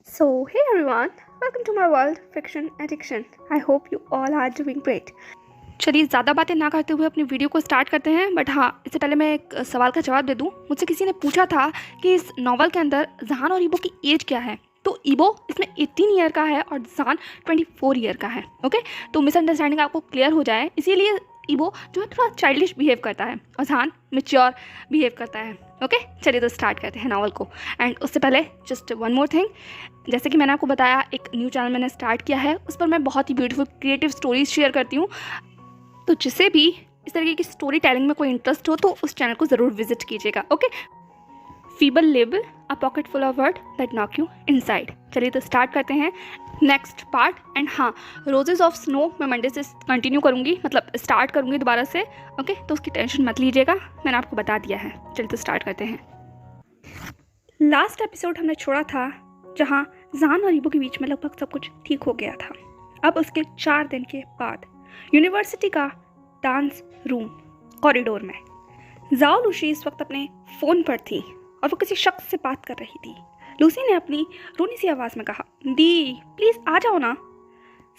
So, hey everyone, welcome to my world, Fiction Addiction. I hope you all are doing great. चलिए ज़्यादा बातें ना करते हुए अपनी वीडियो को स्टार्ट करते हैं। बट हाँ, इससे पहले मैं एक सवाल का जवाब दे दूँ। मुझसे किसी ने पूछा था कि इस नॉवल के अंदर जहान और ईबो की एज क्या है। तो ईबो इसमें 18 ईयर का है और जहान 24 ईयर का है। ओके, तो मिसअंडरस्टैंडिंग आपको क्लियर हो जाए, इसीलिए ईबो जो है थोड़ा चाइल्डिश बिहेव करता है और जहान मेच्योर बिहेव करता है। ओके, चलिए तो स्टार्ट करते हैं नावल को। एंड उससे पहले जस्ट वन मोर थिंग, जैसे कि मैंने आपको बताया एक न्यू चैनल मैंने स्टार्ट किया है, उस पर मैं बहुत ही ब्यूटीफुल क्रिएटिव स्टोरीज शेयर करती हूँ। तो जिसे भी इस तरीके की स्टोरी टेलिंग में कोई इंटरेस्ट हो तो उस चैनल को ज़रूर विजिट कीजिएगा। Okay, feeble label a pocket full of word that knock you inside. चलिए तो स्टार्ट करते हैं नेक्स्ट पार्ट। एंड हाँ, रोजेस ऑफ स्नो मैं मंडे से कंटिन्यू करूँगी, मतलब स्टार्ट करूँगी दोबारा से। ओके, तो उसकी टेंशन मत लीजिएगा, मैंने आपको बता दिया है। चलिए तो स्टार्ट करते हैं। लास्ट एपिसोड हमने छोड़ा था जहाँ जहान और ईबो के बीच में लगभग सब कुछ ठीक हो गया था। अब उसके 4 दिन के बाद यूनिवर्सिटी का डांस रूम कॉरिडोर में जाओ लूसी इस वक्त अपने फ़ोन पर थी और वो किसी शख्स से बात कर रही थी। लूसी ने अपनी रोनी सी आवाज़ में कहा, दी प्लीज़ आ जाओ ना।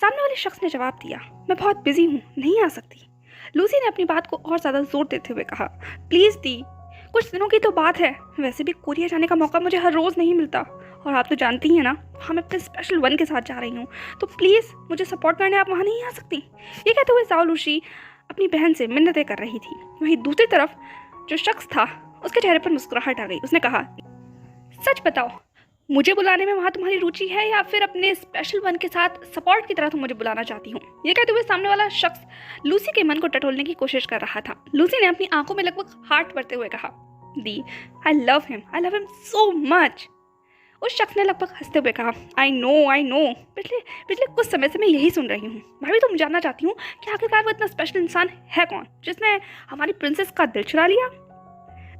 सामने वाले शख्स ने जवाब दिया, मैं बहुत बिजी हूँ, नहीं आ सकती। लूसी ने अपनी बात को और ज़्यादा जोर देते हुए कहा, प्लीज़ दी, कुछ दिनों की तो बात है, वैसे भी कोरिया जाने का मौका मुझे हर रोज़ नहीं मिलता और आप तो जानती ही हैं ना, हाँ मैं अपने स्पेशल वन के साथ जा रही हूँ, तो प्लीज़ मुझे सपोर्ट करने आप वहाँ नहीं आ सकती। ये कहते हुए जाओ लूसी अपनी बहन से मिन्नतें कर रही थी। वहीं दूसरी तरफ जो शख्स था उसके चेहरे पर मुस्कुराहट आ गई। उसने कहा, सच बताओ, मुझे बुलाने में वहाँ तुम्हारी रुचि है या फिर अपने स्पेशल वन के साथ सपोर्ट की तरह तुम मुझे बुलाना चाहती हो। ये कहते हुए सामने वाला शख्स लूसी के मन को टटोलने की कोशिश कर रहा था। लूसी ने अपनी आंखों में लगभग हार्ट भरते हुए कहा, दी I love him so much. उस शख्स ने लगभग हंसते हुए कहा, आई नो पिछले कुछ समय से मैं यही सुन रही हूँ। भाभी तुम जानना चाहती हूँ कि आखिरकार वो इतना स्पेशल इंसान है कौन जिसने हमारी प्रिंसेस का दिल चुरा लिया।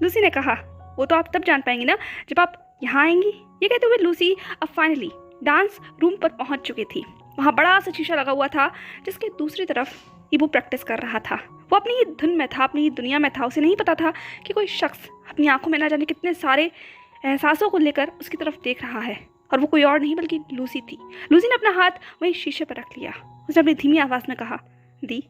लूसी ने कहा, वो तो आप तब जान पाएंगी ना जब आप यहाँ आएंगी। ये कहते हुए लूसी अब फाइनली डांस रूम पर पहुँच चुकी थी। वहाँ बड़ा सा शीशा लगा हुआ था जिसके दूसरी तरफ ईबो प्रैक्टिस कर रहा था। वो अपनी ही धुन में था, अपनी ही दुनिया में था। उसे नहीं पता था कि कोई शख्स अपनी आंखों में ना जाने कितने सारे एहसासों को लेकर उसकी तरफ देख रहा है, और वो कोई और नहीं बल्कि लूसी थी। लूसी ने अपना हाथ वहीं शीशे पर रख लिया। उसने अपनी धीमी आवाज़ में कहा, दी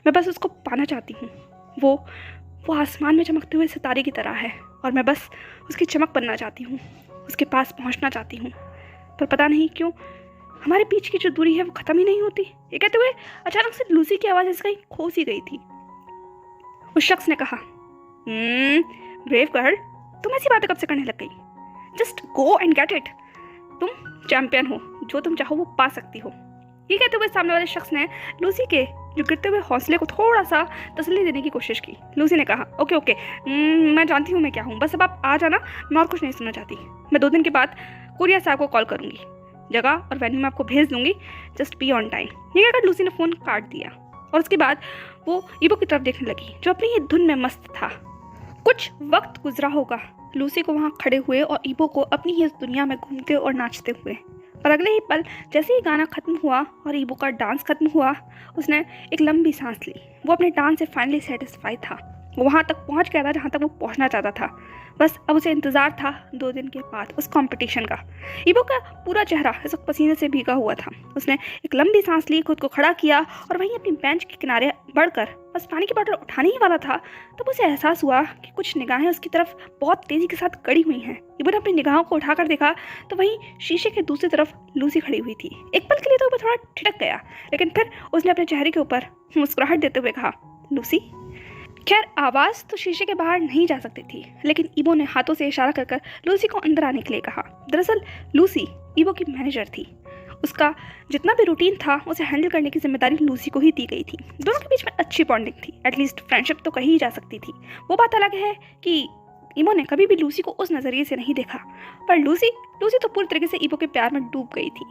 मैं बस उसको पाना चाहती हूँ। वो आसमान में चमकते हुए सितारे की तरह है और मैं बस उसकी चमक बनना चाहती हूँ, उसके पास पहुँचना चाहती हूँ, पर पता नहीं क्यों हमारे बीच की जो दूरी है वो ख़त्म ही नहीं होती। ये कहते हुए अचानक से लूसी की आवाज़ ऐसे कहीं खो सी गई थी। उस शख्स ने कहा, ब्रेव गर्ल, तुम ऐसी बातें कब से करने लग गई? Just go and get it. तुम चैंपियन हो, जो तुम चाहो वो पा सकती हो। ये कहते हुए सामने वाले शख्स ने लूसी के जो गिरते हुए हौसले को थोड़ा सा तसल्ली देने की कोशिश की। लूसी ने कहा, ओके ओके, मैं जानती हूँ मैं क्या हूँ, बस अब आप आ जाना, मैं और कुछ नहीं सुनना चाहती। मैं 2 दिन के बाद कोरिया साहब को कॉल करूँगी, जगह और वेन्यू में आपको भेज दूंगी, जस्ट बी ऑन टाइम। ये कहकर लूसी ने फ़ोन काट दिया और उसके बाद वो ईबो की तरफ देखने लगी जो अपनी ही धुन में मस्त था। कुछ वक्त गुजरा होगा लूसी को वहाँ खड़े हुए और ईबो को अपनी ही इस दुनिया में घूमते और नाचते हुए, और अगले ही पल जैसे ही गाना खत्म हुआ और ईबो का डांस खत्म हुआ, उसने एक लंबी सांस ली। वो अपने डांस से फाइनली सेटिस्फाई था। वो वहाँ तक पहुँच गया था जहाँ तक वो पहुँचना चाहता था। बस अब उसे इंतज़ार था 2 दिन के बाद उस कंपटीशन का। ईबो का पूरा चेहरा इस वक्त पसीने से भीगा हुआ था। उसने एक लंबी सांस ली, खुद को खड़ा किया और वहीं अपनी बेंच के किनारे बढ़कर बस पानी की बोतल उठाने ही वाला था, तब उसे एहसास हुआ कि कुछ निगाहें उसकी तरफ बहुत तेज़ी के साथ गड़ी हुई हैं। ईबो ने अपनी निगाहों को उठाकर देखा तो वहीं शीशे के दूसरी तरफ लूसी खड़ी हुई थी। एक पल के लिए तो वो थोड़ा ठिठक गया, लेकिन फिर उसने अपने चेहरे के ऊपर मुस्कुराहट देते हुए कहा, लूसी। खैर आवाज़ तो शीशे के बाहर नहीं जा सकती थी, लेकिन ईबो ने हाथों से इशारा कर लूसी को अंदर आने के लिए कहा। दरअसल लूसी ईबो की मैनेजर थी। उसका जितना भी रूटीन था उसे हैंडल करने की जिम्मेदारी लूसी को ही दी गई थी। दोनों के बीच में अच्छी बॉन्डिंग थी, एटलीस्ट फ्रेंडशिप तो कही जा सकती थी। वो बात अलग है कि ईबो ने कभी भी लूसी को उस नज़रिए से नहीं देखा, पर लूसी तो पूरी तरीके से ईबो के प्यार में डूब गई थी।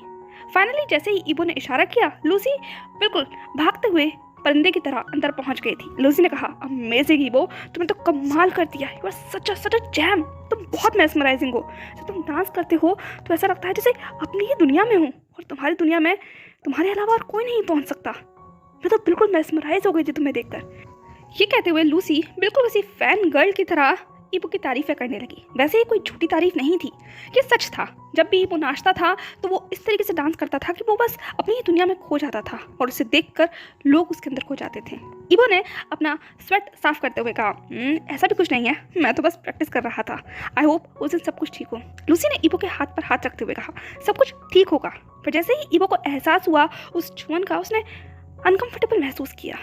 फाइनली जैसे ही ईबो ने इशारा किया, लूसी बिल्कुल भागते हुए परिंदे की तरह अंदर पहुंच गई थी। लूसी ने कहा, अमेजिंग ईबो, तुमने तो कमाल कर दिया, you are such a gem, तुम बहुत मेस्मराइजिंग हो। जब तुम डांस करते हो तो ऐसा लगता है जैसे अपनी ही दुनिया में हो और तुम्हारी दुनिया में तुम्हारे अलावा और कोई नहीं पहुंच सकता। मैं तो बिल्कुल मेस्मराइज हो गई थी तुम्हें देखकर। ये कहते हुए लूसी बिल्कुल उसी फैन गर्ल की तरह ईबो की तारीफ़ें करने लगी। वैसे ये कोई झूठी तारीफ नहीं थी, ये सच था। जब भी ईबो नाचता था तो वो इस तरीके से डांस करता था कि वो बस अपनी ही दुनिया में खो जाता था और उसे देखकर लोग उसके अंदर खो जाते थे। ईबो ने अपना स्वेट साफ करते हुए कहा, ऐसा भी कुछ नहीं है, मैं तो बस प्रैक्टिस कर रहा था। आई होप उस दिन सब कुछ ठीक हो। लूसी ने ईबो के हाथ पर हाथ रखते हुए कहा, सब कुछ ठीक होगा। पर जैसे ही ईबो को एहसास हुआ उस छुअन का, उसने अनकंफर्टेबल महसूस किया।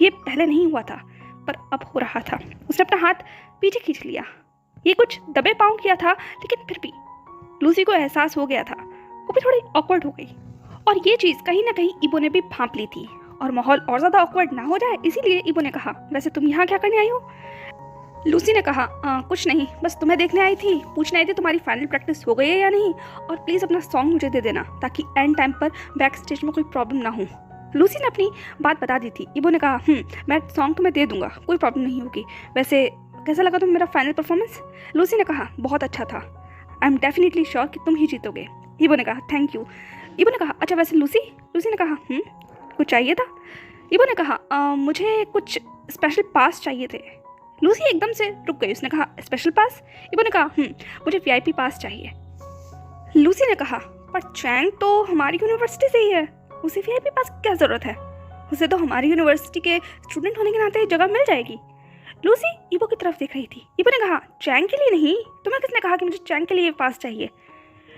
ये पहले नहीं हुआ था पर अब हो रहा था। उसने अपना हाथ पीछे खींच लिया। ये कुछ दबे पाँव किया था, लेकिन फिर भी लूसी को एहसास हो गया था। वो भी थोड़ी ऑकवर्ड हो गई और ये चीज़ कहीं ना कहीं ईबो ने भी भांप ली थी और माहौल और ज़्यादा ऑकवर्ड ना हो जाए इसीलिए ईबो ने कहा, वैसे तुम यहाँ क्या करने आई हो? लूसी ने कहा, कुछ नहीं, बस तुम्हें देखने आई थी, पूछने आई थी तुम्हारी फाइनल प्रैक्टिस हो गई है या नहीं, और प्लीज़ अपना सॉन्ग मुझे दे देना ताकि एंड टाइम पर बैक स्टेज में कोई प्रॉब्लम ना हो। लूसी ने अपनी बात बता दी थी। ईबो ने कहा, मैं सॉन्ग तुम्हें दे दूंगा, कोई प्रॉब्लम नहीं होगी। वैसे कैसा लगा तुम्हें मेरा फाइनल परफॉर्मेंस? लूसी ने कहा, बहुत अच्छा था, आई एम डेफिनेटली श्योर कि तुम ही जीतोगे। ईबो ने कहा, थैंक यू। ईबो ने कहा, अच्छा वैसे लूसी ने कहा, कुछ चाहिए था? ईबो ने कहा, मुझे कुछ स्पेशल पास चाहिए थे। लूसी एकदम से रुक गई। उसने कहा, स्पेशल पास? ईबो ने कहा, मुझे वीआईपी पास चाहिए। लूसी ने कहा, पर चैंग तो हमारी यूनिवर्सिटी से ही है, उसे वीआईपी पास की क्या ज़रूरत है? उसे तो हमारी यूनिवर्सिटी के स्टूडेंट होने के नाते जगह मिल जाएगी। लूसी ईबो की तरफ देख रही थी। ईबो ने कहा, चैंग के लिए नहीं, तुम्हें किसने कहा कि मुझे चैंग के लिए पास चाहिए?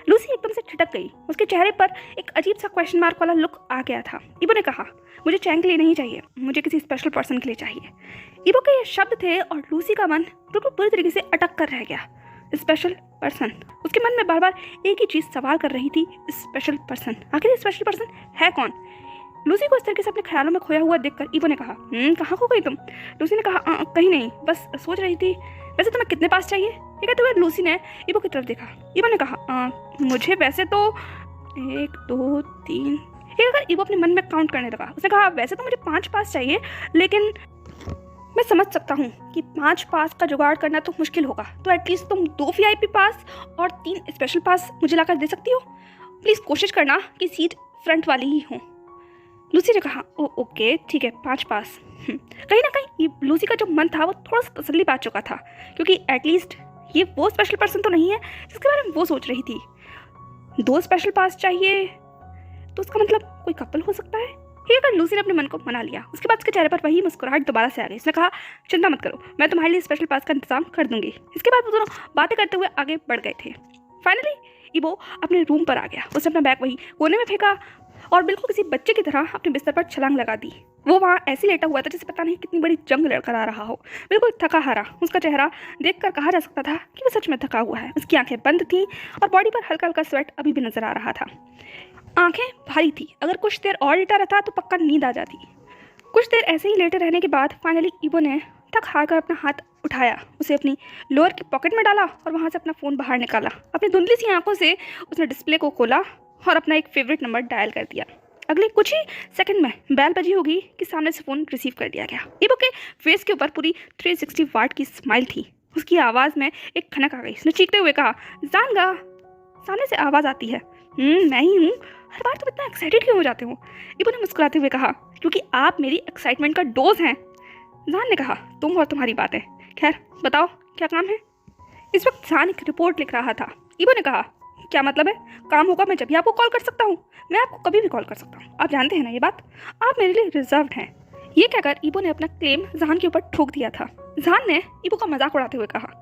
लूसी एकदम से ठिठक गई। उसके चेहरे पर एक अजीब सा क्वेश्चन मार्क वाला लुक आ गया था। ईबो ने कहा, मुझे चैंग के लिए नहीं चाहिए, मुझे किसी स्पेशल पर्सन के लिए चाहिए। ईबो के ये शब्द थे और लूसी का मन बिल्कुल पूरी तरीके से अटक कर रह गया। स्पेशल पर्सन, उसके मन में बार बार एक ही चीज़ सवाल कर रही थी, स्पेशल पर्सन, आखिर स्पेशल पर्सन है कौन? लूसी को इस तरीके से अपने ख्यालों में खोया हुआ देखकर ईबो ने कहा, कहाँ खो गई तुम? लूसी ने कहा, कहीं नहीं, बस सोच रही थी। वैसे तुम्हें कितने पास चाहिए? ये कहते हुए लूसी ने ईबो की तरफ देखा। ईबो ने कहा, मुझे वैसे तो 1 2 3। एक अगर ईबो अपने मन में काउंट करने लगा। उसने कहा, वैसे तो मुझे 5 पास चाहिए, लेकिन मैं समझ सकता हूँ कि 5 पास का जुगाड़ करना तो मुश्किल होगा, तो एटलीस्ट तुम 2 वीआईपी पास और 3 स्पेशल पास मुझे लाकर दे सकती हो? प्लीज़ कोशिश करना कि सीट फ्रंट वाली ही हो। लूसी ने कहा, ओके ठीक है, 5 पास। कहीं ना कहीं लूसी का जो मन था वो थोड़ा सा तसल्ली पा चुका था, क्योंकि एटलीस्ट ये वो स्पेशल पर्सन तो नहीं है जिसके बारे में वो सोच रही थी। 2 स्पेशल पास चाहिए तो उसका मतलब कोई कपल हो सकता है। ये अगर लूसी ने अपने मन को मना लिया। उसके बाद उसके चेहरे पर वही मुस्कुराहट दोबारा से आ गई। उसने कहा, चिंता मत करो, मैं तुम्हारे लिए स्पेशल पास का इंतजाम कर दूंगी। इसके बाद वो दोनों बातें करते हुए आगे बढ़ गए थे। फाइनली ईबो अपने रूम पर आ गया। उसने अपना बैग वही कोने में फेंका और बिल्कुल किसी बच्चे की तरह अपने बिस्तर पर छलांग लगा दी। वो वहाँ ऐसे लेटा हुआ था जैसे पता नहीं कितनी बड़ी जंग लड़कर आ रहा हो, बिल्कुल थका हारा। उसका चेहरा देखकर कहा जा सकता था कि वो सच में थका हुआ है। उसकी आंखें बंद थीं और बॉडी पर हल्का हल्का स्वेट अभी भी नजर आ रहा था। आंखें भारी थी। अगर कुछ देर और लेटा रहता तो पक्का नींद आ जाती। कुछ देर ऐसे ही लेटे रहने के बाद फाइनली ईबो ने थक हार कर अपना हाथ उठाया, उसे अपनी लोअर की पॉकेट में डाला और वहाँ से अपना फ़ोन बाहर निकाला। अपनी धुंधली सी आंखों से उसने डिस्प्ले को खोला और अपना एक फेवरेट नंबर डायल कर दिया। अगले कुछ ही सेकंड में बेल बजी होगी कि सामने से फ़ोन रिसीव कर दिया गया। ईबो के फेस के ऊपर पूरी 360 वाट की स्माइल थी। उसकी आवाज़ में एक खनक आ गई। उसने चीखते हुए कहा, जानगा। सामने से आवाज़ आती है, मैं ही हूँ। हर बार तुम इतना एक्साइटेड क्यों हो जाते हो? ईबो ने मुस्कुराते हुए कहा, क्योंकि आप मेरी एक्साइटमेंट का डोज हैं। जान ने कहा, तुम और तुम्हारी बातें। खैर बताओ क्या काम है? इस वक्त जान एक रिपोर्ट लिख रहा था। ईबो ने कहा, क्या मतलब है? काम होगा मैं जब भी आपको कॉल कर सकता हूँ। मैं आपको कभी भी कॉल कर सकता हूँ, आप जानते हैं ना ये बात। आप मेरे लिए रिजर्व्ड हैं। ये कहकर ईबो ने अपना क्लेम जान के ऊपर ठोक दिया था। जान ने ईबो का मजाक उड़ाते हुए कहा,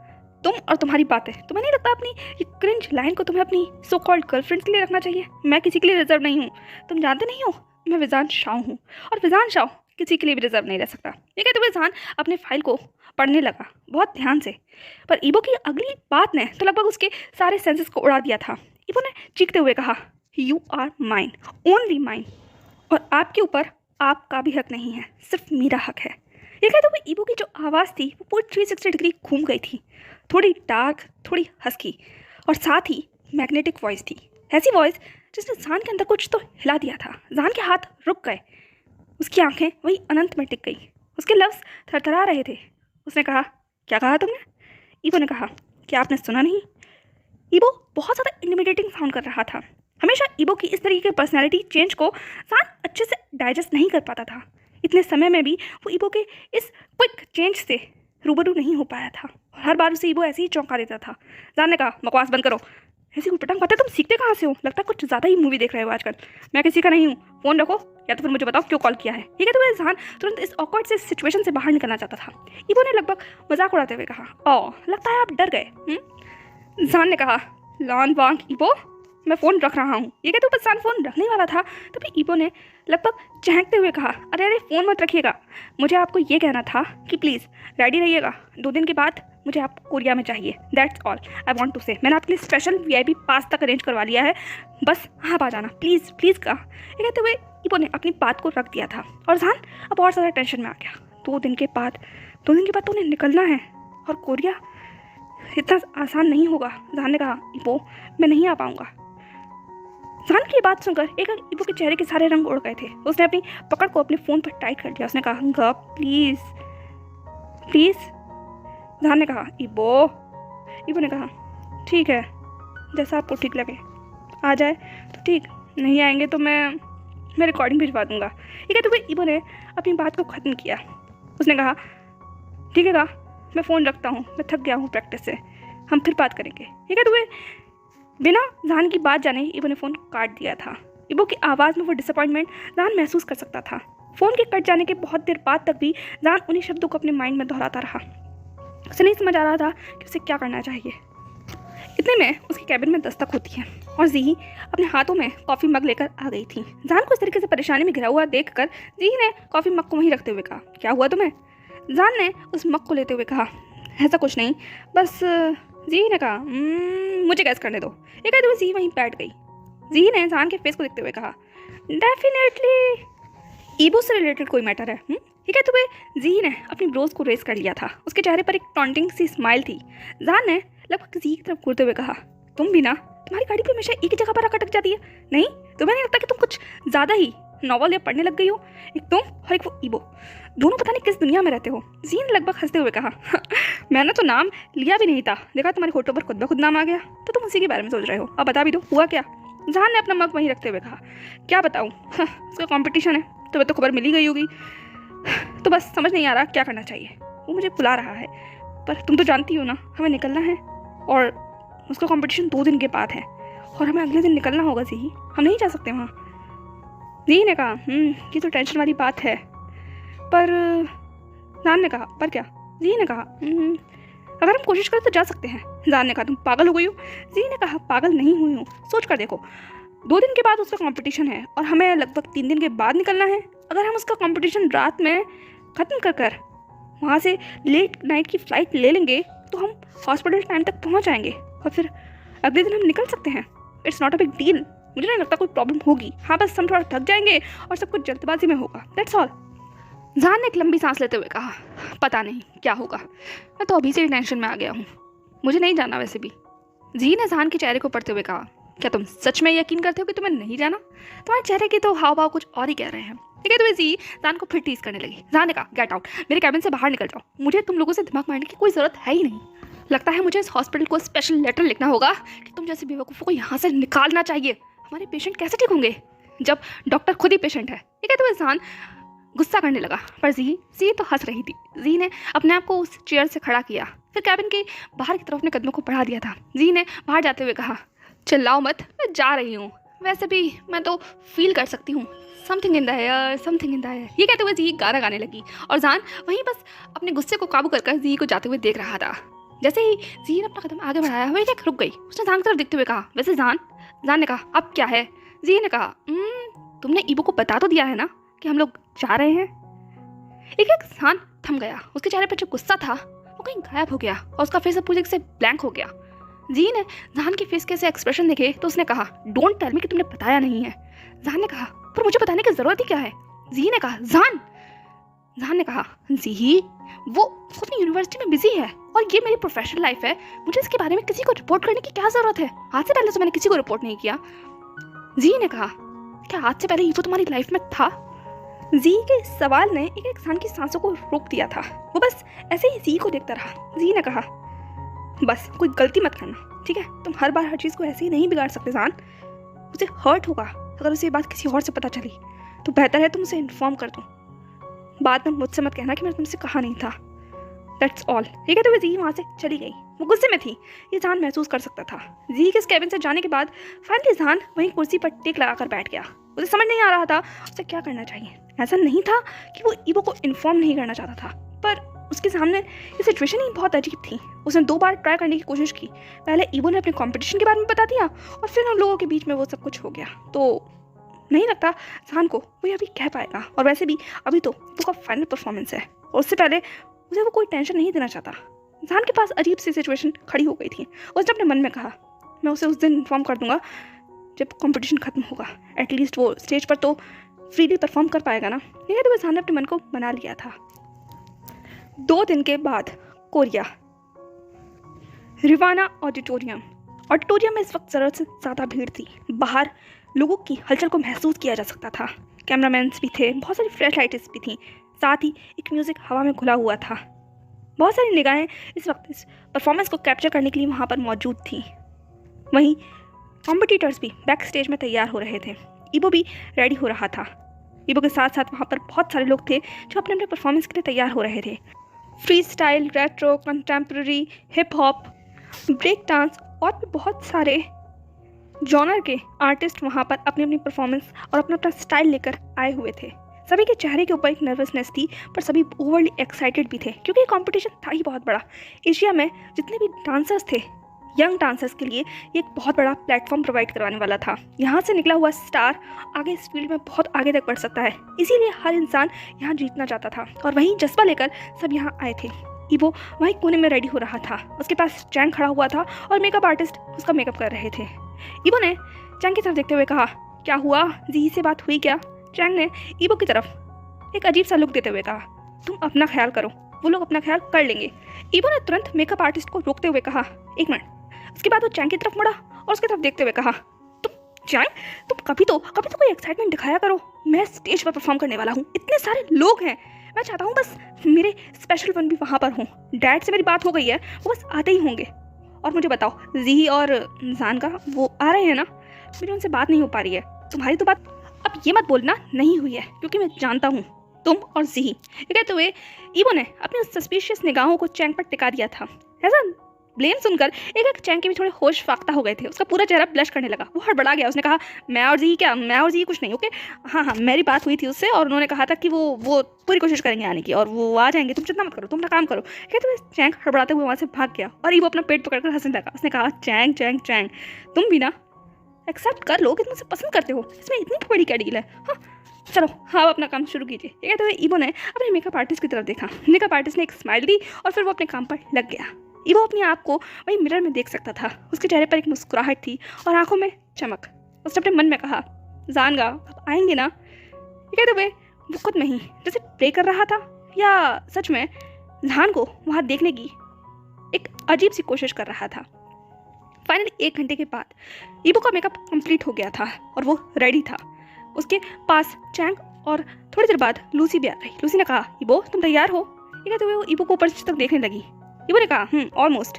तुम और तुम्हारी बातें, तुम्हें नहीं लगता अपनी ये क्रिंज लाइन को तुम्हें अपनी सो कॉल्ड गर्लफ्रेंड के लिए रखना चाहिए? मैं किसी के लिए रिजर्व नहीं हूँ। तुम जानते नहीं हो मैं विजान शाह हूँ और विजान शाह किसी के लिए भी रिजर्व नहीं रह सकता। ये कहते हुए जान अपने फाइल को पढ़ने लगा बहुत ध्यान से। पर ईबो की अगली बात ने तो लगभग उसके सारे सेंसेस को उड़ा दिया था। ईबो ने चीखते हुए कहा, you are mine, only mine, और आपके ऊपर आपका भी हक नहीं है, सिर्फ मेरा हक है। ये कहते हुए ईबो की जो आवाज़ थी वो पूरी 360 डिग्री घूम गई थी। थोड़ी डार्क, थोड़ी हस्की और साथ ही मैग्नेटिक वॉइस थी। ऐसी वॉइस जिसने जान के अंदर कुछ तो हिला दिया था। जान के हाथ रुक गए, उसकी आंखें वही अनंत में टिक गई, उसके लफ्ज़ थरथरा रहे थे। उसने कहा, क्या कहा तुमने? ईबो ने कहा, क्या आपने सुना नहीं? ईबो बहुत ज़्यादा इंटिमिडेटिंग साउंड कर रहा था। हमेशा ईबो की इस तरीके की पर्सनैलिटी चेंज को जान अच्छे से डाइजेस्ट नहीं कर पाता था। इतने समय में भी वो ईबो के इस क्विक चेंज से रूबरू नहीं हो पाया था। हर बार उसे ईबो ऐसे ही चौंका देता था। जान ने कहा, बकवास बंद करो, ऐसी उटपटांग बातें तुम सीखते कहाँ से हो? लगता है कुछ ज़्यादा ही मूवी देख रहे हो आजकल। मैं किसी का नहीं हूँ, फ़ोन रखो या तो फिर मुझे बताओ क्यों कॉल किया है। ठीक है, तो वह जहान तुरंत इस ऑकवर्ड से सिचुएशन से बाहर निकलना चाहता था। ईबो ने लगभग मजाक उड़ाते हुए कहा, ओह लगता है आप डर गए। जहान ने कहा, लॉन वांग ईबो, मैं फ़ोन रख रहा हूँ। ये कहते बस जान फ़ोन रखने वाला था तभी ईबो ने लगभग चहकते हुए कहा, अरे अरे फ़ोन मत रखिएगा, मुझे आपको ये कहना था कि प्लीज़ रेडी रहिएगा, 2 दिन के बाद मुझे आप कोरिया में चाहिए। That's all I want to say. मैंने आपके लिए स्पेशल VIP पास तक अरेंज करवा लिया है, बस आप आ जाना प्लीज़ प्लीज़ कहा। ये कहते हुए ईबो ने अपनी बात को रख दिया था और जहान अब और ज़्यादा टेंशन में आ गया। 2 दिन के बाद तो उन्हें निकलना है और कोरिया इतना आसान नहीं होगा। जहान ने कहा, ईबो मैं नहीं आ पाऊँगा। जहान की बात सुनकर एक ईबो के चेहरे के सारे रंग उड़ गए थे। उसने अपनी पकड़ को अपने फ़ोन पर टाइट कर लिया। उसने कहा, गप प्लीज़ प्लीज़। जहान ने कहा, ईबो ने कहा, ठीक है जैसा आपको ठीक लगे, आ जाए तो ठीक, नहीं आएंगे तो मैं रिकॉर्डिंग भिजवा दूंगा। ठीक है, तो फिर ईबो ने अपनी बात को ख़त्म किया। उसने कहा, ठीक है मैं फ़ोन रखता हूँ, मैं थक गया हूँ प्रैक्टिस से, हम फिर बात करेंगे। ठीक है, तो वे बिना जहान की बात जाने ईबो ने फ़ोन काट दिया था। ईबो की आवाज़ में वो डिसअपॉइंटमेंट जहान महसूस कर सकता था। फ़ोन के कट जाने के बहुत देर बाद तक भी जहान उन्हीं शब्दों को अपने माइंड में दोहराता रहा। उसे नहीं समझ आ रहा था कि उसे क्या करना चाहिए। इतने में उसके कैबिन में दस्तक होती है और जी अपने हाथों में कॉफ़ी मग लेकर आ गई थी। जहान को इस तरीके से परेशानी में घिरा हुआ देखकर जी ने कॉफ़ी मग को वहीं रखते हुए कहा, क्या हुआ तुम्हें? जहान ने उस मग को लेते हुए कहा, ऐसा कुछ नहीं, बस। जी ने कहा, मुझे गैस करने दो। ये कहते हुए जी वहीं बैठ गई। जी ने जहान के फेस को देखते हुए कहा, डेफिनेटली ईबो से रिलेटेड कोई मैटर है। ठीक है, तो वे जी ने अपनी ब्रोज को रेस कर लिया था। उसके चेहरे पर एक टॉन्टिंग सी स्माइल थी। जहान ने लगभग जी की तरफ घूरते हुए कहा, तुम भी ना, तुम्हारी गाड़ी भी हमेशा एक ही जगह पर अटक जाती है। नहीं, तुम्हें नहीं लगता कि तुम कुछ ज़्यादा ही नॉवल या पढ़ने लग गई हो? एक तुम और एक वो ईबो, दोनों पता नहीं किस दुनिया में रहते हो। जी ने लगभग हंसते हुए कहा, मैंने तो नाम लिया भी नहीं था, देखा तुम्हारे फोटो पर खुद ब खुद नाम आ गया, तो तुम उसी के बारे में सोच रहे हो। अब बता भी दो हुआ क्या? जहान ने अपना मग वहीं रखते हुए कहा, क्या बताऊँ, उसका कॉम्पिटिशन है, तुम्हें तो खबर मिल ही गई होगी, तो बस समझ नहीं आ रहा क्या करना चाहिए। वो मुझे बुला रहा है, पर तुम तो जानती हो ना हमें निकलना है, और उसका कंपटीशन 2 दिन के बाद है और हमें अगले दिन निकलना होगा। जी हम नहीं जा सकते वहाँ। जी ने कहा, ये तो टेंशन वाली बात है, पर जान ने कहा, पर क्या? जी ने कहा, अगर हम कोशिश करें तो जा सकते हैं। जान ने कहा, तुम पागल हो गई हो? जी ने कहा, पागल नहीं हुई हूँ, सोच कर देखो, 2 दिन के बाद उसका कंपटीशन है और हमें लगभग 3 दिन के बाद निकलना है। अगर हम उसका कंपटीशन रात में ख़त्म कर वहाँ से लेट नाइट की फ़्लाइट ले लेंगे तो हम हॉस्पिटल टाइम तक पहुँच जाएंगे और फिर अगले दिन हम निकल सकते हैं। It's not a big deal, मुझे नहीं लगता कोई प्रॉब्लम होगी। हाँ, बस हम थोड़ा थक जाएंगे और सब कुछ जल्दबाजी में होगा, दैट्स ऑल। जहान ने एक लंबी सांस लेते हुए कहा, पता नहीं क्या होगा, मैं तो अभी से ही टेंशन में आ गया हूँ, मुझे नहीं जाना वैसे भी। जी ने जहान के चेहरे को पढ़ते हुए कहा, क्या तुम सच में यकीन करते हो कि तुम्हें नहीं जाना? तुम्हारे चेहरे के तो हाव भाव कुछ और ही कह रहे हैं। ठीक है, तो जी जहान को फिर टीज करने लगी। जहान ने कहा, गेट आउट, मेरे कैबिन से बाहर निकल जाओ, मुझे तुम लोगों से दिमाग मारने की कोई ज़रूरत है ही नहीं। लगता है मुझे इस हॉस्पिटल को स्पेशल लेटर लिखना होगा कि तुम जैसे बेवकूफ़ों को यहाँ से निकालना चाहिए। हमारे पेशेंट कैसे ठीक होंगे जब डॉक्टर खुद ही पेशेंट है? ठीक है, तो जहान गुस्सा करने लगा, पर जी तो हंस रही थी। जी ने अपने आप को उस चेयर से खड़ा किया, फिर कैबिन के बाहर की तरफ अपने कदमों को बढ़ा दिया था। जी ने बाहर जाते हुए कहा, चिल्लाओ मत, मैं जा रही हूँ, वैसे भी मैं तो फील कर सकती हूँ something in the air, something in the air. ये कहते हुए जी गाना गाने लगी और जान वहीं बस अपने गुस्से को काबू कर जी को जाते हुए देख रहा था। जैसे ही जी ने अपना कदम आगे बढ़ाया, वही एक रुक गई। उसने जान की तरफ देखते हुए कहा, वैसे जान ने कहा, अब क्या है? जी ने कहा, तुमने ईबो को बता तो दिया है ना कि हम लोग जा रहे हैं? एक जान थम गया, उसके चेहरे पर जो गुस्सा था वो कहीं गायब हो गया और उसका फेस पूरी से ब्लैंक हो गया। जी ने जहान के फेस के ऐसे एक्सप्रेशन देखे तो उसने कहा, डोंट टेल मी कि तुमने बताया नहीं है। जहान ने कहा, पर मुझे बताने की जरूरत ही क्या है? जी ने कहा, जहान ने कहा, जी वो अपनी यूनिवर्सिटी में बिजी है और ये मेरी प्रोफेशनल लाइफ है, मुझे इसके बारे में किसी को रिपोर्ट करने की क्या जरूरत है? आज से पहले तो मैंने किसी को रिपोर्ट नहीं किया। जी ने कहा, क्या आज से पहले वो तुम्हारी लाइफ में था? जी के सवाल ने एक इंसान की सांसों को रोक दिया था। वो बस ऐसे ही जी को देखता रहा। जी ने कहा, बस कोई गलती मत करना, ठीक है? तुम हर बार हर चीज़ को ऐसे ही नहीं बिगाड़ सकते जान, उसे हर्ट होगा अगर उसे ये बात किसी और से पता चली, तो बेहतर है तुम उसे इन्फॉर्म कर दो। बाद में मुझसे मत कहना कि मैंने तुमसे कहा नहीं था, दैट्स ऑल। ये कहते हुए जी वहाँ से चली गई। वो गुस्से में थी, ये जान महसूस कर सकता था। जी के इस कैबिन से जाने के बाद फाइनली जान वहीं कुर्सी पर टेक लगाकर बैठ गया। उसे समझ नहीं आ रहा था उसे क्या करना चाहिए। ऐसा नहीं था कि वो ईबो को इन्फॉर्म नहीं करना चाहता था, पर उसके सामने ये सिचुएशन ही बहुत अजीब थी। उसने 2 बार ट्राई करने की कोशिश की। पहले ईबो ने अपने कंपटीशन के बारे में बता दिया और फिर हम लोगों के बीच में वो सब कुछ हो गया। तो नहीं लगता जान को वो ये अभी कह पाएगा। और वैसे भी अभी तो ईबो का फाइनल परफॉर्मेंस है और उससे पहले उसे वो कोई टेंशन नहीं देना चाहता। जान के पास अजीब सी सिचुएशन खड़ी हो गई थी। उसने अपने मन में कहा मैं उसे उस दिन इन्फॉर्म कर दूंगा जब कंपटीशन खत्म होगा, एटलीस्ट वो स्टेज पर तो फ्रीली परफॉर्म कर पाएगा ना। नहीं तो जान ने अपने मन को बना लिया था। 2 दिन के बाद कोरिया, रिवाना ऑडिटोरियम में इस वक्त ज़रूरत से ज़्यादा भीड़ थी। बाहर लोगों की हलचल को महसूस किया जा सकता था। कैमरामैन्स भी थे, बहुत सारी फ्लैश लाइट्स भी थी, साथ ही एक म्यूज़िक हवा में घुला हुआ था। बहुत सारी निगाहें इस वक्त इस परफॉर्मेंस को कैप्चर करने के लिए वहाँ पर मौजूद थी। वहीं कॉम्पिटिटर्स भी बैक स्टेज में तैयार हो रहे थे। ईबो भी रेडी हो रहा था। ईबो के साथ साथ वहाँ पर बहुत सारे लोग थे जो अपने अपने परफॉर्मेंस के लिए तैयार हो रहे थे। Free style, retro, contemporary, hip hop, break dance और भी बहुत सारे जॉनर के आर्टिस्ट वहाँ पर अपनी अपनी परफॉर्मेंस और अपना अपना स्टाइल लेकर आए हुए थे। सभी के चेहरे के ऊपर एक नर्वसनेस थी, पर सभी ओवरली एक्साइटेड भी थे क्योंकि ये कंपटीशन था ही बहुत बड़ा। एशिया में जितने भी डांसर्स थे, यंग डांसर्स के लिए ये एक बहुत बड़ा प्लेटफॉर्म प्रोवाइड करवाने वाला था। यहाँ से निकला हुआ स्टार आगे इस फील्ड में बहुत आगे तक बढ़ सकता है, इसीलिए हर इंसान यहाँ जीतना चाहता था और वहीं जज्बा लेकर सब यहाँ आए थे। ईबो वहीं कोने में रेडी हो रहा था। उसके पास चैंग खड़ा हुआ था और मेकअप आर्टिस्ट उसका मेकअप कर रहे थे। ईबो ने चैंग की तरफ देखते हुए कहा क्या हुआ, जी से बात हुई क्या? चैंग ने ईबो की तरफ एक अजीब सा लुक देते हुए कहा तुम अपना ख्याल करो, वो लोग अपना ख्याल कर लेंगे। ईबो ने तुरंत मेकअप आर्टिस्ट को रोकते हुए कहा 1 मिनट। उसके बाद वो चैंग की तरफ मुड़ा और उसकी तरफ देखते हुए कहा तुम चैंग, तुम कभी तो कोई एक्साइटमेंट दिखाया करो। मैं स्टेज पर परफॉर्म करने वाला हूँ, इतने सारे लोग हैं, मैं चाहता हूँ बस मेरे स्पेशल वन भी वहाँ पर हों। डैड से मेरी बात हो गई है, वो बस आते ही होंगे। और मुझे बताओ जी और जान का वो आ रहे हैं ना? मेरी उनसे बात नहीं हो पा रही है। तुम्हारी तो बात अब ये मत बोलना नहीं हुई है, क्योंकि मैं जानता हूँ तुम और जी। ये कहते हुए ईबो ने अपनी उस सस्पिशियस निगाहों को चैंग पर टिका दिया था। ऐसा ब्लेम सुनकर एक चैंग के भी थोड़े होश फाख्ता हो गए थे। उसका पूरा चेहरा ब्लश करने लगा, वो हड़बड़ा गया। उसने कहा मैं और जी क्या? मैं और जी कुछ नहीं, ओके। हाँ, मेरी बात हुई थी उससे और उन्होंने कहा था कि वो पूरी कोशिश करेंगे आने की और वो आ जाएंगे, तुम चिंता मत करो, तुम अपना काम करो। कहते हुए चैंग हड़बड़ाते हुए वहाँ से भाग गया और ईबो अपना पेट पकड़कर हंसने लगा। उसने कहा चैंग चैंग चैंग, तुम भी ना एक्सेप्ट कर लो कि तुम उसे पसंद करते हो, इसमें इतनी बड़ी क्या डील है? हाँ चलो, हाँ अपना काम शुरू कीजिए। ये कहते हुए ईबो ने अपने मेकअप आर्टिस्ट की तरफ देखा। मेकअप आर्टिस्ट ने एक स्माइल दी और फिर वो अपने काम पर लग गया। ईबो अपने आप को वही मिरर में देख सकता था। उसके चेहरे पर एक मुस्कुराहट थी और आंखों में चमक। उसने अपने मन में कहा जानगा अब आएंगे ना? ये कहते हुए वो खुद में ही जैसे प्रे कर रहा था या सच में जान को वहाँ देखने की एक अजीब सी कोशिश कर रहा था। फाइनली 1 घंटे के बाद ईबो का मेकअप कंप्लीट हो गया था और वो रेडी था। उसके पास चैंग और थोड़ी देर बाद लूसी भी आ गई। लूसी ने कहा ईबो तुम तैयार हो? ये कहते हुए वो ईबो को ऊपर तक देखने लगी। ईबो ने कहा ऑलमोस्ट।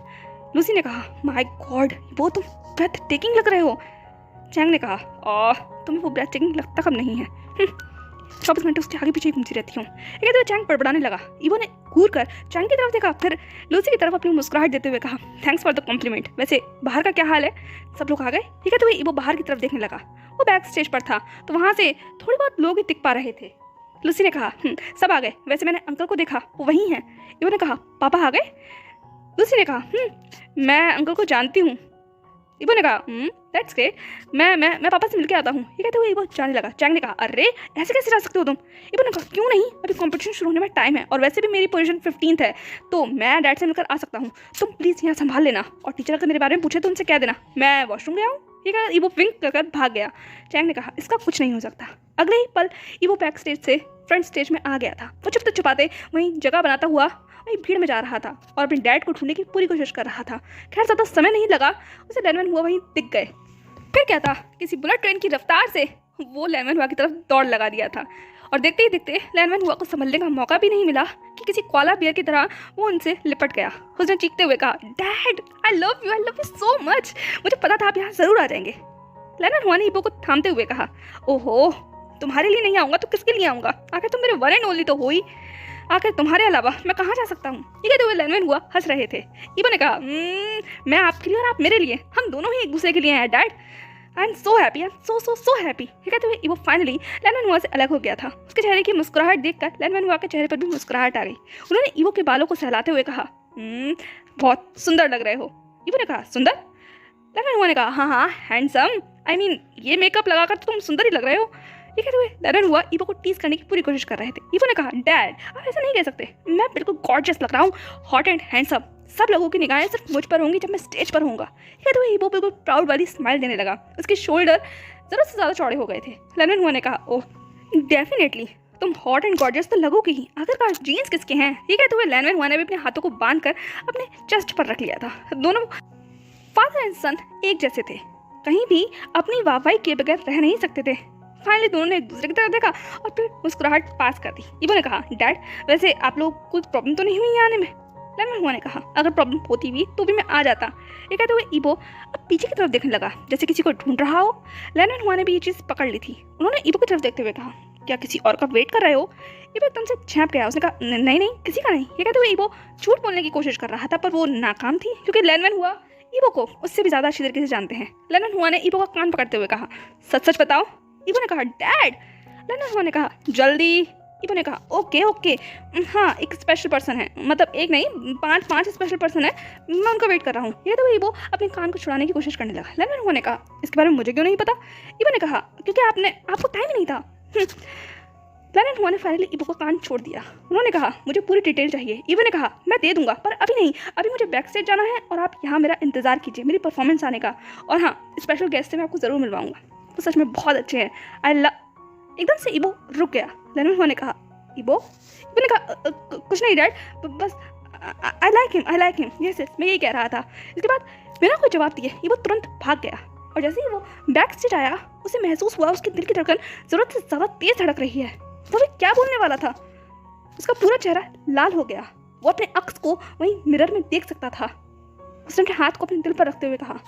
लूसी ने कहा माय गॉड ईबो तुम ब्रेथ टेकिंग लग रहे हो। चैंग ने कहा तुम्हें वो ब्रेथ टेकिंग लगता कब नहीं है? 24 घंटे उसके आगे पीछे घूमती रहती हूँ। ये कहते हुए चैंग बड़बड़ाने लगा। ईबो ने घूर कर चैंग की तरफ देखा, फिर लूसी की तरफ अपनी मुस्कुराहट देते हुए कहा थैंक्स फॉर द कॉम्प्लीमेंट। वैसे बाहर का क्या हाल है? सब लोग आ गए? ये कहते हुए ईबो बाहर की तरफ देखने लगा। वो बैक स्टेज पर था तो वहाँ से थोड़ी बहुत लोग ही दिख पा रहे थे। लूसी ने कहा सब आ गए, वैसे मैंने अंकल को देखा, वो वहीं हैं। ईबो ने कहा पापा आ गए? लूसी ने कहा मैं अंकल को जानती हूँ। ईबो ने कहा दैट्स ग्रेट, मैं पापा से मिलके आता हूँ। ये कहते हुए ईबो जाने लगा। चैंग ने कहा अरे ऐसे कैसे जा सकते हो तुम? ईबो ने कहा क्यों नहीं, अभी कंपटीशन शुरू होने में टाइम है और वैसे भी मेरी पोजीशन 15th है तो मैं डैड से मिलकर आ सकता हूँ। तुम प्लीज़ यहाँ संभाल लेना और टीचर अगर मेरे बारे में पूछे तो उनसे कह देना मैं वॉशरूम गया हूँ। ये कहा ईबो विंक कर भाग गया। चैंग ने कहा इसका कुछ नहीं हो सकता। अगले ही पल ईबो बैक स्टेज से फ्रंट स्टेज में आ गया था। वो छुपते छुपाते वहीं जगह बनाता हुआ वहीं भीड़ में जा रहा था और अपने डैड को ढूंढने की पूरी कोशिश कर रहा था। खैर ज़्यादा समय नहीं लगा, उसे लैनमैन हुआ वहीं दिख गए। फिर क्या था, किसी बुलेट ट्रेन की रफ्तार से वो लैनमैन हुआ की तरफ दौड़ लगा दिया था और देखते ही देखते लैनमैन हुआ को संभलने का मौका भी नहीं मिला कि किसी कोला बियर की तरह वो उनसे लिपट गया। उसने चीखते हुए कहा dad I love you so much, मुझे पता था आप यहाँ ज़रूर आ जाएंगे। लैनमैन हुआ ने ईबो को थामते हुए कहा ओहो तुम्हारे लिए नहीं आऊँगा तो किसके लिए आऊँगा? आखिर तुम मेरे वन एंड ओनली तो हो ही। आखिर तुम्हारे अलावा मैं कहाँ जा सकता हूँ। ये कहते हुए लैनमैन हुआ हंस रहे थे। ईवो ने कहा मैं आपके लिए और आप मेरे लिए, हम दोनों ही एक दूसरे के लिए हैं dad. I am so happy, I am so happy. ये कहते हुए ईवो फाइनली लैनमैन हुआ से अलग हो गया था। उसके चेहरे की मुस्कुराहट देखकर लैनमैन हुआ के चेहरे पर भी मुस्कुराहट आ गई। उन्होंने ईवो के बालों को सहलाते हुए कहा बहुत सुंदर लग रहे हो। ईवो ने कहा सुंदर? लैनमैन हुआ ने कहा हाँ हैंडसम, आई मीन ये मेकअप लगाकर तो तुम सुंदर ही लग रहे हो। ये कहते हुए लैनमैन हुआ ईवो को टीज करने की पूरी कोशिश कर रहे थे। ईवो ने कहा डैड आप ऐसा नहीं कह सकते, मैं बिल्कुल गॉर्जियस लग रहा हूँ, हॉट एंड हैंडसम। सब लोगों की निगाहें सिर्फ मुझ पर होंगी जब मैं स्टेज पर होऊंगा। ये कहते हुए ईवो बिल्कुल प्राउड वाली स्माइल देने लगा। उसके शोल्डर जरूरत से ज़्यादा चौड़े हो गए थे। लैनमैन हुआ ने कहा ओह डेफिनेटली तुम हॉट एंड गॉर्जियस तो लगोगे ही, आखिरकार जीन्स किसके हैं। ये कहते हुए लैनमैन हुआ ने भी अपने हाथों को बांधकर अपने चेस्ट पर रख लिया था। दोनों फादर एंड सन एक जैसे थे, कहीं भी अपनी वाहवाही के बगैर रह नहीं सकते थे। फाइनली दोनों ने एक दूसरे की तरफ देखा और फिर मुस्कुराहट पास कर दी। ईवो ने कहा डैड वैसे आप लोग कोई प्रॉब्लम तो नहीं हुई आने में। लैनमैन हुआ ने कहा अगर प्रॉब्लम होती भी तो भी मैं आ जाता। ये कहते हुए ईवो अब पीछे की तरफ देखने लगा जैसे किसी को ढूंढ रहा हो। लैनमैन हुआ ने भी ये चीज़ पकड़ ली थी। उन्होंने ईवो की तरफ देखते हुए कहा क्या किसी और का वेट कर रहे हो। ईवो एकदम से झेंप गया। उसने कहा नहीं किसी का नहीं। ये कहते हुए ईवो झूठ बोलने की कोशिश कर रहा था पर वो नाकाम थी क्योंकि लैनमैन हुआ ईवो को उससे भी ज़्यादा अच्छी तरीके से जानते हैं। लैनमैन हुआ ने ईवो का कान पकड़ते हुए कहा सच सच बताओ। ईवो ने कहा डैड। लैनमैन हुआ ने कहा जल्दी। ईवो ने कहा ओके हाँ एक स्पेशल पर्सन है, मतलब एक नहीं पांच स्पेशल पर्सन है, मैं उनका वेट कर रहा हूँ। ये तो ईवो अपने कान को छुड़ाने की कोशिश करने लगा। लैनमैन हुआ ने कहा इसके बारे में मुझे क्यों नहीं पता। ईवो ने कहा क्योंकि आपको टाइम ही नहीं था। लैनमैन हुआ ने फाइनली ईवो का कान छोड़ दिया। उन्होंने कहा मुझे पूरी डिटेल चाहिए। ईवो ने कहा मैं दे दूंगा पर अभी नहीं, अभी मुझे बैक स्टेज जाना है और आप यहाँ मेरा इंतजार कीजिए मेरी परफॉर्मेंस आने का। और हाँ स्पेशल गेस्ट से मैं आपको ज़रूर मिलवाऊंगा, वो सच में बहुत अच्छे हैं। I love. एकदम से ईवो रुक गया। लैनमैन हुआ ने कहा ईवो ने कहा कुछ नहीं डैड बस आई लाइक हिम यस मैं यही कह रहा था। इसके बाद बिना कोई जवाब दिए ईवो तुरंत भाग गया और जैसे ही वो बैक स्टेज आया उसे महसूस हुआ उसके दिल की धड़कन ज़रूरत से ज़्यादा तेज धड़क रही है। वो भी क्या बोलने वाला था। उसका पूरा चेहरा लाल हो गया। वो अपने अक्स को वहीं मिरर में देख सकता था। उसने अपने हाथ को अपने दिल पर रखते हुए कहा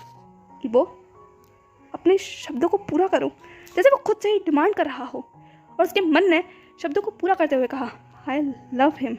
ईवो अपने शब्दों को पूरा करो, जैसे वो खुद से ही डिमांड कर रहा हो। और उसके मन ने शब्दों को पूरा करते हुए कहा आई लव हिम।